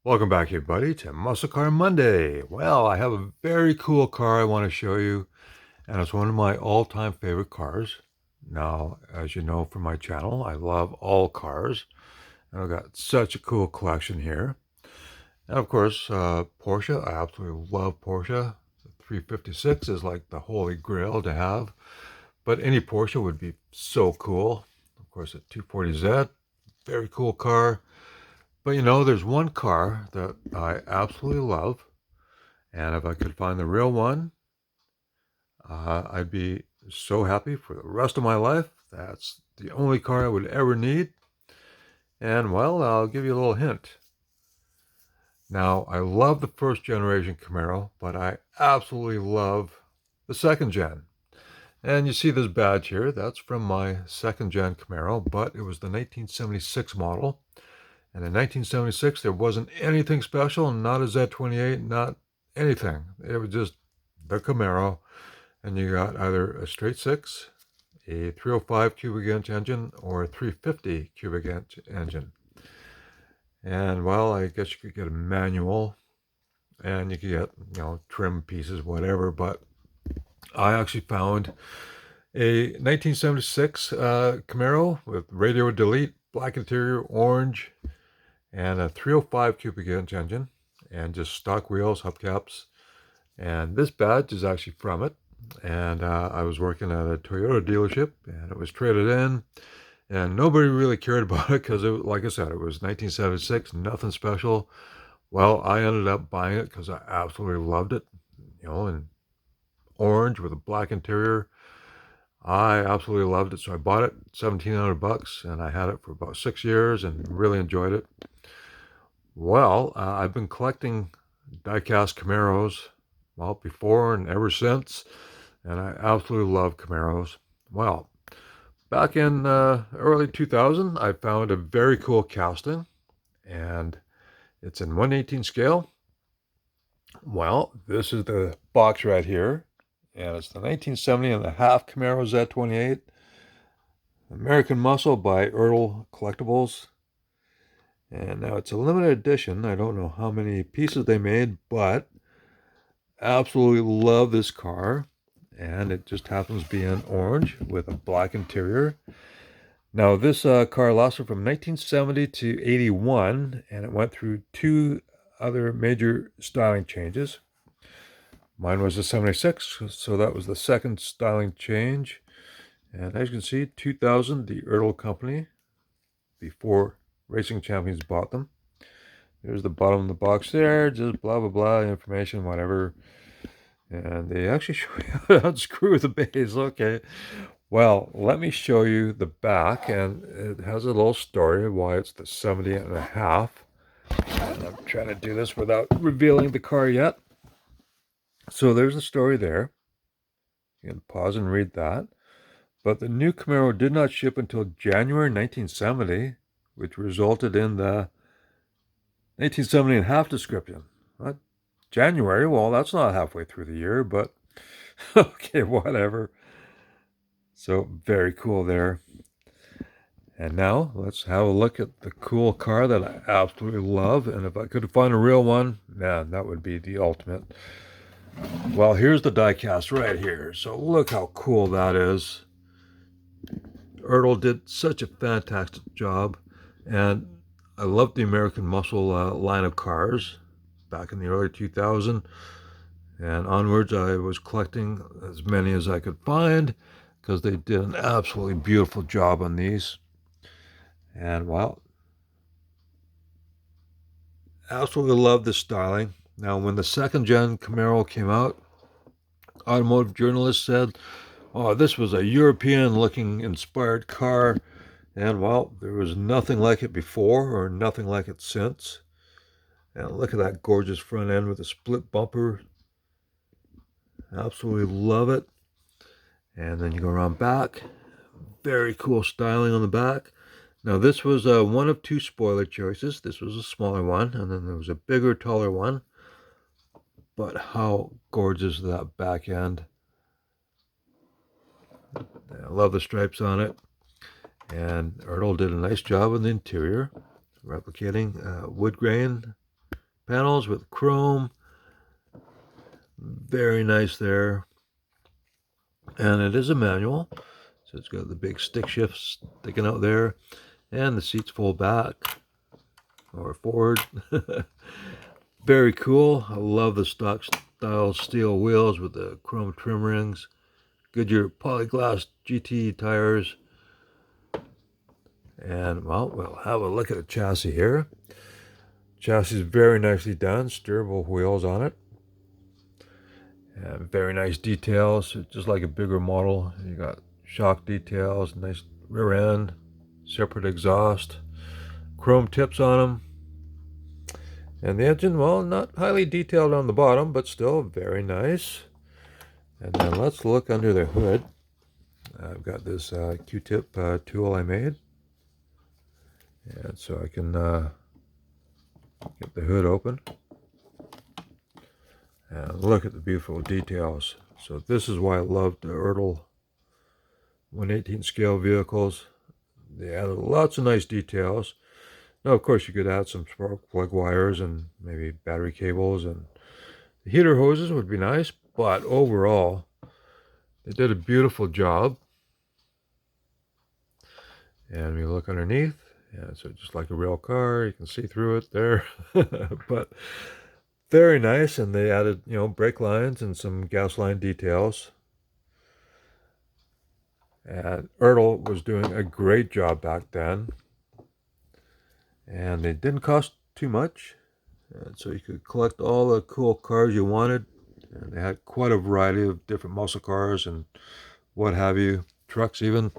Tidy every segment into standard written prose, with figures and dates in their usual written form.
Welcome back, everybody, to Muscle Car Monday. Well, I have a very cool car I want to show you, and it's one of my all-time favorite cars. Now, as you know from my channel, I love all cars, and I've got such a cool collection here. And of course, Porsche. I absolutely love Porsche. The 356 is like the holy grail to have, but any Porsche would be so cool. Of course, a 240Z, very cool car. But there's one car that I absolutely love, and if I could find the real one, I'd be so happy for the rest of my life. That's the only car I would ever need. And well, I'll give you a little hint. Now, I love the first generation Camaro, but I absolutely love the second gen. And you see this badge here, that's from my second gen Camaro, but it was the 1976 model. And in 1976, there wasn't anything special, not a Z28, not anything. It was just the Camaro, and you got either a straight six, a 305 cubic inch engine, or a 350 cubic inch engine. And well, I guess you could get a manual, and you could get, trim pieces, whatever, but I actually found a 1976 Camaro with radio delete, black interior, orange, and a 305 cubic inch engine, and just stock wheels, hubcaps. And this badge is actually from it. And I was working at a Toyota dealership, and it was traded in, and nobody really cared about it because, like I said, it was 1976, nothing special. Well, I ended up buying it because I absolutely loved it, in orange with a black interior. I absolutely loved it, so I bought it, $1,700, and I had it for about 6 years and really enjoyed it. Well, I've been collecting die-cast Camaros, well, before and ever since, and I absolutely love Camaros. Well, back in early 2000, I found a very cool casting, and it's in 1/18 scale. Well, this is the box right here, and it's the 1970 and a half Camaro Z28, American Muscle by Ertl Collectibles. And now it's a limited edition. I don't know how many pieces they made, but absolutely love this car. And it just happens to be in orange with a black interior. Now, this car lasted from 1970 to 81, and it went through two other major styling changes. Mine was a 76, so that was the second styling change. And as you can see, 2000, the Ertl company, before Racing Champions bought them. There's the bottom of the box there, just blah, blah, blah, information, whatever. And they actually show you how to unscrew the base. Okay. Well, let me show you the back, and it has a little story why it's the 70 and a half. And I'm trying to do this without revealing the car yet. So there's the story there. You can pause and read that. But the new Camaro did not ship until January 1970, which resulted in the 1970 and a half description. What? January? Well, that's not halfway through the year, but okay, whatever. So very cool there. And now let's have a look at the cool car that I absolutely love. And if I could find a real one, man, that would be the ultimate. Well, here's the die-cast right here. So look how cool that is. Ertl did such a fantastic job. And I love the American Muscle line of cars back in the early 2000s. And onwards, I was collecting as many as I could find because they did an absolutely beautiful job on these. And well, absolutely love the styling. Now, when the second gen Camaro came out, automotive journalists said, oh, this was a European looking inspired car. And well, there was nothing like it before or nothing like it since. And look at that gorgeous front end with a split bumper. Absolutely love it. And then you go around back. Very cool styling on the back. Now this was one of two spoiler choices. This was a smaller one, and then there was a bigger, taller one. But how gorgeous that back end. I love the stripes on it. And Ertl did a nice job on the interior, replicating wood grain. panels with chrome. Very nice there. And it is a manual, so it's got the big stick shift sticking out there, and the seats fold back or forward. Very cool. I love the stock style steel wheels with the chrome trim rings. Goodyear Polyglass GT tires. And, well, we'll have a look at the chassis here. Chassis is very nicely done. Steerable wheels on it. And very nice details, just like a bigger model. You got shock details, nice rear end, separate exhaust, chrome tips on them. And the engine, well, not highly detailed on the bottom, but still very nice. And then let's look under the hood. I've got this Q-tip tool I made. And so I can get the hood open. And look at the beautiful details. So this is why I love the Ertl 1/18 scale vehicles. They added lots of nice details. Now, of course, you could add some spark plug wires and maybe battery cables, and the heater hoses would be nice, but overall, they did a beautiful job. And we look underneath, and so just like a real car, you can see through it there. But very nice, and they added, brake lines and some gas line details. And Ertl was doing a great job back then. And they didn't cost too much. And so you could collect all the cool cars you wanted. And they had quite a variety of different muscle cars and what have you. Trucks even.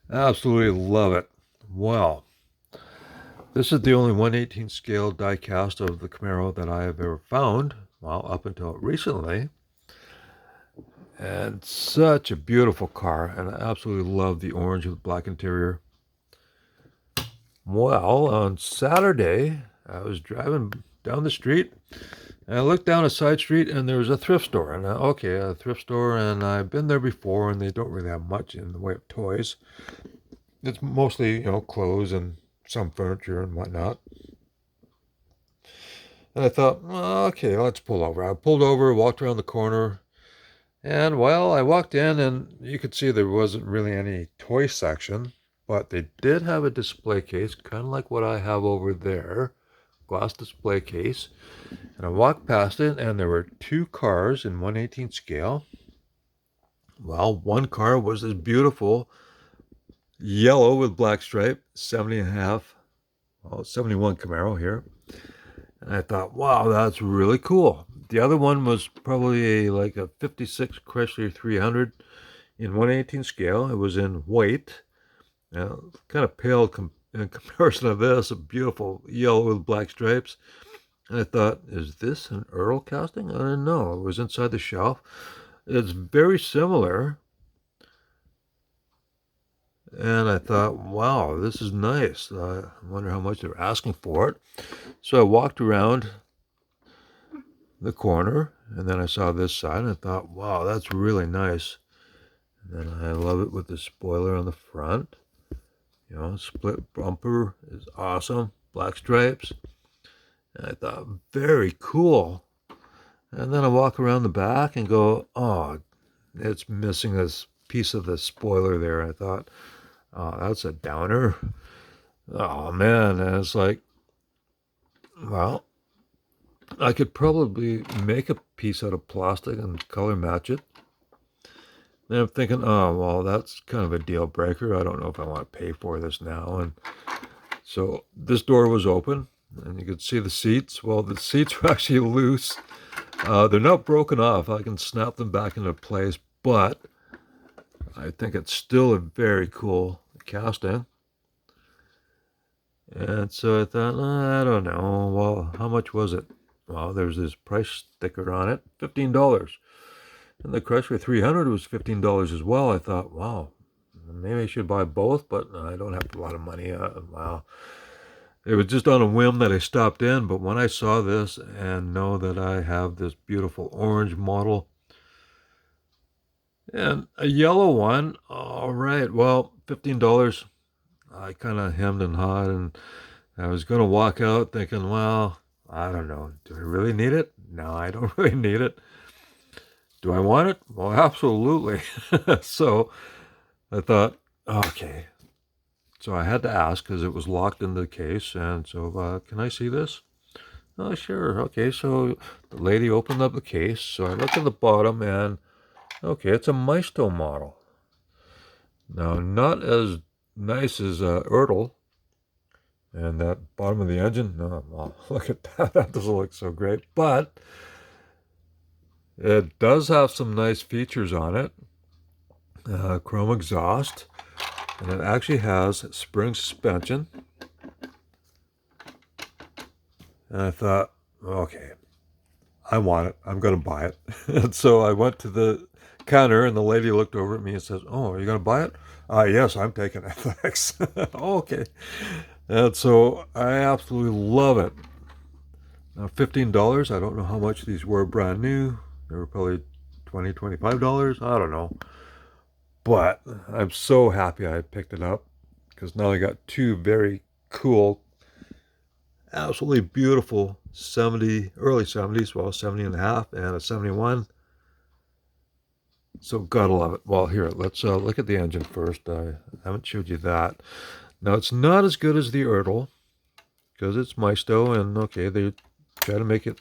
Absolutely love it. Well, this is the only 1/18 scale die cast of the Camaro that I have ever found. Well, up until recently. And such a beautiful car. And I absolutely love the orange with black interior. Well, on Saturday, I was driving down the street, and I looked down a side street, and there was a thrift store. And okay, a thrift store, and I've been there before, and they don't really have much in the way of toys. It's mostly, clothes and some furniture and whatnot. And I thought, okay, let's pull over. I pulled over, walked around the corner, and, well, I walked in, and you could see there wasn't really any toy section. But they did have a display case, kind of like what I have over there, glass display case. And I walked past it, and there were two cars in 1/18 scale. Well, one car was this beautiful yellow with black stripe, 70.5, 71 Camaro here. And I thought, wow, that's really cool. The other one was probably like a 56 Chrysler 300 in 1/18 scale. It was in white. Now, kind of pale in comparison to this, a beautiful yellow with black stripes. And I thought, is this an Ertl casting? I didn't know. It was inside the shelf. It's very similar. And I thought, wow, this is nice. I wonder how much they're asking for it. So I walked around the corner, and then I saw this side, and I thought, wow, that's really nice. And then I love it with the spoiler on the front. Split bumper is awesome. Black stripes. And I thought, very cool. And then I walk around the back and go, oh, it's missing this piece of the spoiler there. I thought, oh, that's a downer. Oh, man. And it's like, well, I could probably make a piece out of plastic and color match it. Then I'm thinking, oh, well, that's kind of a deal breaker. I don't know if I want to pay for this now. And so this door was open, and you could see the seats. Well, the seats were actually loose. They're not broken off. I can snap them back into place, but I think it's still a very cool casting. And so I thought, I don't know. Well, how much was it? Well, there's this price sticker on it, $15. And the Chrysler 300 was $15 as well. I thought, wow, maybe I should buy both, but I don't have a lot of money. Wow. It was just on a whim that I stopped in, but when I saw this and know that I have this beautiful orange model and a yellow one, all right, well, $15. I kind of hemmed and hawed, and I was going to walk out thinking, well, I don't know. Do I really need it? No, I don't really need it. Do I want it? Well, absolutely. So I thought, okay. So I had to ask because it was locked in the case. And so, can I see this? Oh, sure. Okay. So the lady opened up the case. So I looked at the bottom and, okay, it's a Maisto model. Now, not as nice as Ertl. And that bottom of the engine, no, well, look at that. That doesn't look so great. But it does have some nice features on it. Chrome exhaust. And it actually has spring suspension. And I thought, okay, I want it. I'm going to buy it. And so I went to the counter, and the lady looked over at me and says, "Oh, are you going to buy it?" Yes, I'm taking it. Thanks. Okay. And so I absolutely love it. Now, $15. I don't know how much these were brand new. They were probably $20, $25. I don't know. But I'm so happy I picked it up because now I got two very cool, absolutely beautiful 70, early 70s, well, 70 and a half and a 71. So gotta love it. Well, here, let's look at the engine first. I haven't showed you that. Now, it's not as good as the Ertl because it's Maisto, and okay, they try to make it,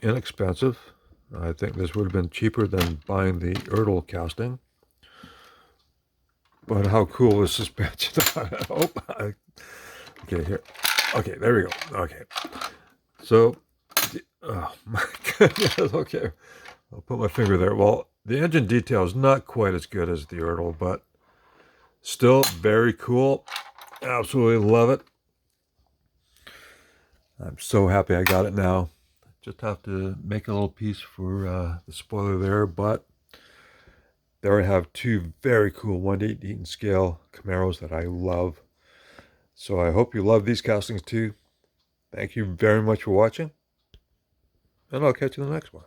inexpensive. I think this would have been cheaper than buying the Ertl casting. But how cool is suspension? Okay, here. Okay, there we go. Okay. So, oh my goodness. Okay, I'll put my finger there. Well, the engine detail is not quite as good as the Ertl, but still very cool. Absolutely love it. I'm so happy I got it now. Just have to make a little piece for the spoiler there, but there I have two very cool 1/8 Eaton scale Camaros that I love. So I hope you love these castings too. Thank you very much for watching, and I'll catch you in the next one.